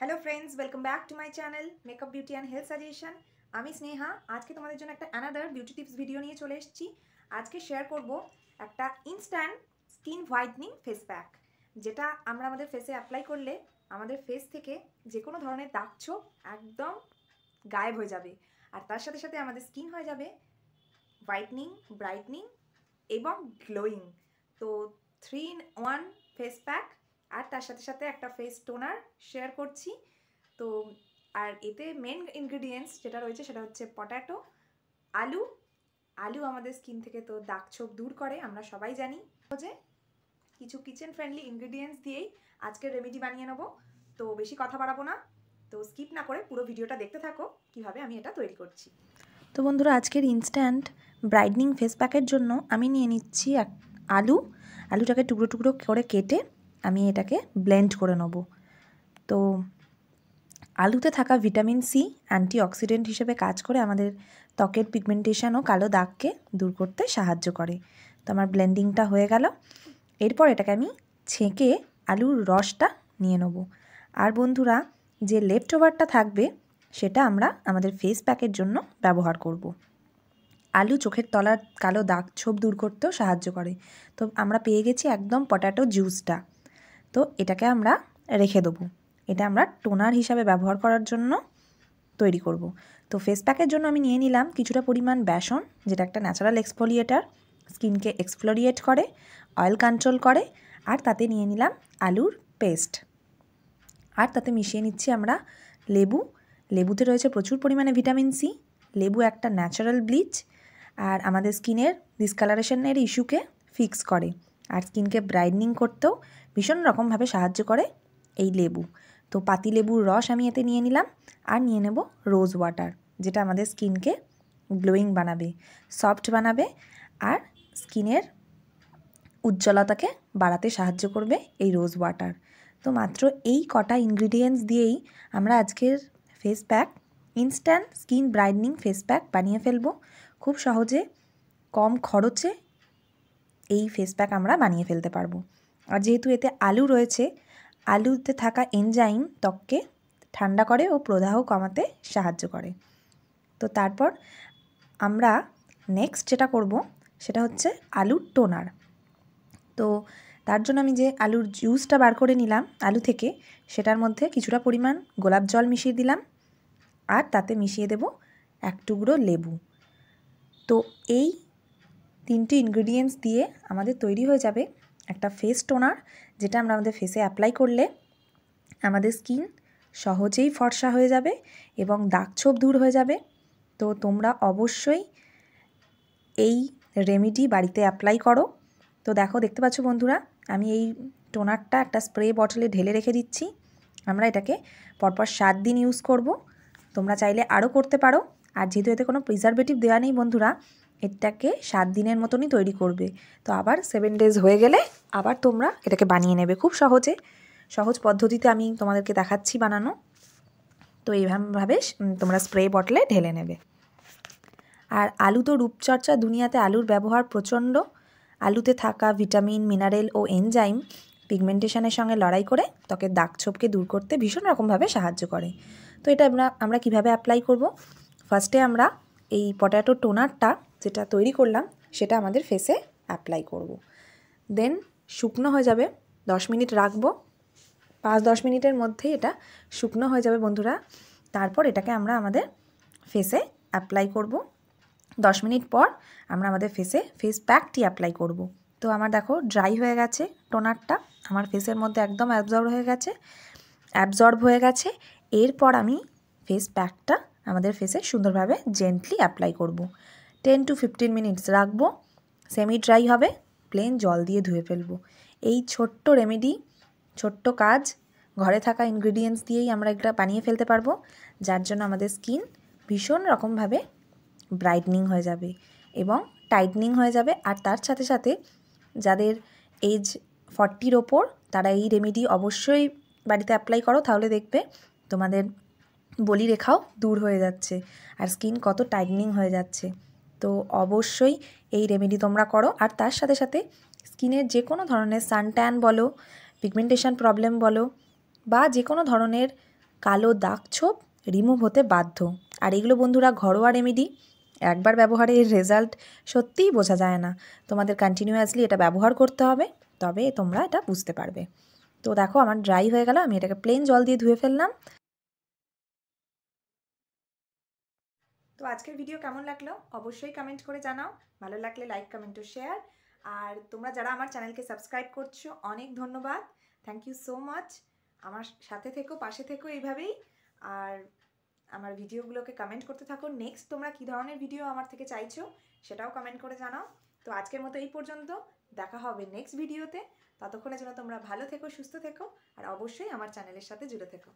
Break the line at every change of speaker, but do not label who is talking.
Hello friends, welcome back to my channel makeup beauty and health suggestion. আমি স্নেহা। আজকে তোমাদের জন্য একটা অ্যানাদার বিউটি টিপস ভিডিও নিয়ে চলে এসেছি। আজকে শেয়ার করব একটা instant skin whitening face pack, যেটা আমরা আমাদের ফেসে অ্যাপ্লাই করলে আমাদের ফেস থেকে যে কোনো ধরনের দাগ-ছোপ একদম গায়েব হয়ে যাবে, আর তার সাথে সাথে আমাদের স্কিন হয়ে যাবে হোয়াইটনিং, ব্রাইটনিং এবং গ্লোয়িং। তো 3 in 1 ফেস প্যাক, আর তার সাথে সাথে একটা ফেস টোনার শেয়ার করছি। তো আর এতে মেন ইনগ্রেডিয়েন্টস যেটা রয়েছে সেটা হচ্ছে পটাটো, আলু। আলু আমাদের স্কিন থেকে তো দাগ ছোপ দূর করে, আমরা সবাই জানি। যে কিছু কিচেন ফ্রেন্ডলি ইনগ্রেডিয়েন্টস দিয়েই আজকের রেমেডি বানিয়ে নেবো। তো বেশি কথা বাড়াবো না, তো স্কিপ না করে পুরো ভিডিওটা দেখতে থাকো কিভাবে আমি এটা তৈরি করছি।
তো বন্ধুরা, আজকের ইনস্ট্যান্ট ব্রাইটনিং ফেস প্যাকের জন্য আমি নিয়ে নিচ্ছি আলুটাকে টুকরো টুকরো করে কেটে আমি এটাকে ব্লেন্ড করে নেব। তো আলুতে থাকা ভিটামিন সি অ্যান্টিঅক্সিডেন্ট হিসেবে কাজ করে আমাদের ত্বকের পিগমেন্টেশন ও কালো দাগকে দূর করতে সাহায্য করে। তো আমার ব্লেন্ডিংটা হয়ে গেল। এরপর এটাকে আমি ছেঁকে আলুর রসটা নিয়ে নেব। আর বন্ধুরা, যে লেফট ওভারটা থাকবে সেটা আমরা আমাদের ফেস প্যাকের জন্য ব্যবহার করব। আলু চোখের তলার কালো দাগ ছোপ দূর করতেও সাহায্য করে। তো আমরা পেয়ে গেছি একদম পটাটো জুসটা। তো এটাকে আমরা রেখে দেবো। এটা আমরা টোনার হিসাবে ব্যবহার করার জন্য তৈরি করব। তো ফেস প্যাকের জন্য আমি নিয়ে নিলাম কিছুটা পরিমাণ বেসন, যেটা একটা ন্যাচারাল এক্সফোলিয়েটার, স্কিনকে এক্সফ্লোরিয়েট করে, অয়েল কন্ট্রোল করে। আর তাতে নিয়ে নিলাম আলুর পেস্ট। আর তাতে মিশিয়ে নিচ্ছি আমরা লেবুতে রয়েছে প্রচুর পরিমাণে ভিটামিন সি। লেবু একটা ন্যাচারাল ব্লিচ, আর আমাদের স্কিনের ডিসকালারেশনের ইস্যুকে ফিক্স করে, আর স্কিনকে ব্রাইটনিং করতেও ভীষণ রকমভাবে সাহায্য করে এই লেবু। তো পাতি লেবুর রস আমি এতে নিয়ে নিলাম, আর নিয়ে নেব রোজ ওয়াটার, যেটা আমাদের স্কিনকে গ্লোয়িং বানাবে, সফট বানাবে, আর স্কিনের উজ্জ্বলতাকে বাড়াতে সাহায্য করবে এই রোজ ওয়াটার। তো মাত্র এই কটা ইনগ্রিডিয়েন্টস দিয়েই আমরা আজকের face pack, instant skin brightening face pack বানিয়ে ফেলবো। খুব সহজে, কম খরচে এই ফেস প্যাক আমরা বানিয়ে ফেলতে পারবো। আর যেহেতু এতে আলু রয়েছে, আলুতে থাকা এনজাইম ত্বককে ঠান্ডা করে ও প্রদাহ কমাতে সাহায্য করে। তো তারপর আমরা নেক্সট যেটা করব সেটা হচ্ছে আলুর টোনার। তো তার জন্য আমি যে আলুর জুসটা বার করে নিলাম আলু থেকে, সেটার মধ্যে কিছুটা পরিমাণ গোলাপ জল মিশিয়ে দিলাম, আর তাতে মিশিয়ে দেব এক টুকরো লেবু। তো এই 3টি ইনগ্রেডিয়েন্টস দিয়ে আমাদের তৈরি হয়ে যাবে একটা ফেস টোনার, যেটা আমরা আমাদের ফেসে অ্যাপ্লাই করলে আমাদের স্কিন সহজেই ফর্সা হয়ে যাবে এবং দাগ ছোপ দূর হয়ে যাবে। তো তোমরা অবশ্যই এই রেমেডি বাড়িতে অ্যাপ্লাই করো। তো দেখতে পাচ্ছ বন্ধুরা, আমি এই টোনারটা একটা স্প্রে বটলে ঢেলে রেখে দিচ্ছি। আমরা এটাকে পরপর 7 দিন ইউজ করব। তোমরা চাইলে আরও করতে পারো। আর যেহেতু এতে কোনো প্রিজারভেটিভ দেওয়া নেই বন্ধুরা, এটাকে 7 দিনের মতনই তৈরি করবে। তো আবার 7 ডেজ হয়ে গেলে আবার তোমরা এটাকে বানিয়ে নেবে খুব সহজ পদ্ধতিতে আমি তোমাদেরকে দেখাচ্ছি বানানো। তো এইভাবে তোমরা স্প্রে বটলে ঢেলে নেবে। আর আলু তো রূপচর্চা দুনিয়াতে আলুর ব্যবহার প্রচণ্ড। আলুতে থাকা ভিটামিন, মিনারেল ও এনজাইম পিগমেন্টেশনের সঙ্গে লড়াই করে ত্বকের দাগ ছোপকে দূর করতে ভীষণ রকমভাবে সাহায্য করে। তো এটা আমরা কীভাবে অ্যাপ্লাই করব? ফার্স্টে আমরা এই পটাটো টোনারটা যেটা তৈরি করলাম সেটা আমাদের ফেসে অ্যাপ্লাই করব। দেন শুকনো হয়ে যাবে, 10 মিনিট রাখবো। 5-10 মিনিটের মধ্যেই এটা শুকনো হয়ে যাবে বন্ধুরা। তারপর এটাকে আমরা আমাদের ফেসে অ্যাপ্লাই করব। 10 মিনিট পর আমরা আমাদের ফেসে ফেস প্যাকটি অ্যাপ্লাই করব। তো আমার দেখো ড্রাই হয়ে গেছে টোনারটা, আমার ফেসের মধ্যে একদম অ্যাবজর্ব হয়ে গেছে। এরপর আমি ফেস প্যাকটা আমাদের ফেসে সুন্দরভাবে জেন্টলি অ্যাপ্লাই করব। 10 to 15 মিনিটস রাখবো। সেমি ড্রাই হবে, প্লেন জল দিয়ে ধুয়ে ফেলবো। এই ছোট্ট রেমেডি, ছোট্ট কাজ, ঘরে থাকা ইনগ্রিডিয়েন্টস দিয়েই আমরা এটা বানিয়ে ফেলতে পারবো, যার জন্য আমাদের স্কিন ভীষণ রকমভাবে ব্রাইটনিং হয়ে যাবে এবং টাইটনিং হয়ে যাবে। আর তার সাথে সাথে যাদের এজ 40-র ওপর, তারা এই রেমেডি অবশ্যই বাড়িতে অ্যাপ্লাই করো, তাহলে দেখবে তোমাদের বলিরেখাও দূর হয়ে যাচ্ছে আর স্কিন কত টাইটনিং হয়ে যাচ্ছে। তো অবশ্যই এই রেমেডি তোমরা করো। আর তার সাথে সাথে স্কিনের যে কোনো ধরনের সানট্যান বলো, পিগমেন্টেশন প্রবলেম বলো, বা যে কোনো ধরনের কালো দাগ ছোপ রিমুভ হতে বাধ্য। আর এগুলো বন্ধুরা ঘরোয়া রেমেডি, একবার ব্যবহারে এর রেজাল্ট সত্যিই বোঝা যায় না। তোমাদের কন্টিনিউয়াসলি এটা ব্যবহার করতে হবে, তবে তোমরা এটা বুঝতে পারবে। তো দেখো আমার ড্রাই হয়ে গেল, আমি এটাকে প্লেন জল দিয়ে ধুয়ে ফেললাম।
তো আজকের ভিডিও কেমন লাগলো অবশ্যই কমেন্ট করে জানাও, ভালো লাগলে লাইক কমেন্ট ও শেয়ার। আর তোমরা যারা আমার চ্যানেলকে সাবস্ক্রাইব করছো অনেক ধন্যবাদ, থ্যাংক ইউ সো মাচ। আমার সাথে থেকো, পাশে থেকো এইভাবেই। আর আমার ভিডিওগুলোকে কমেন্ট করতে থাকো, নেক্সট তোমরা কী ধরনের ভিডিও আমার থেকে চাইছো সেটাও কমেন্ট করে জানাও। তো আজকের মতো এই পর্যন্ত, দেখা হবে নেক্সট ভিডিওতে। ততক্ষণের জন্য তোমরা ভালো থেকো, সুস্থ থেকো, আর অবশ্যই আমার চ্যানেলের সাথে জুড়ে থেকো।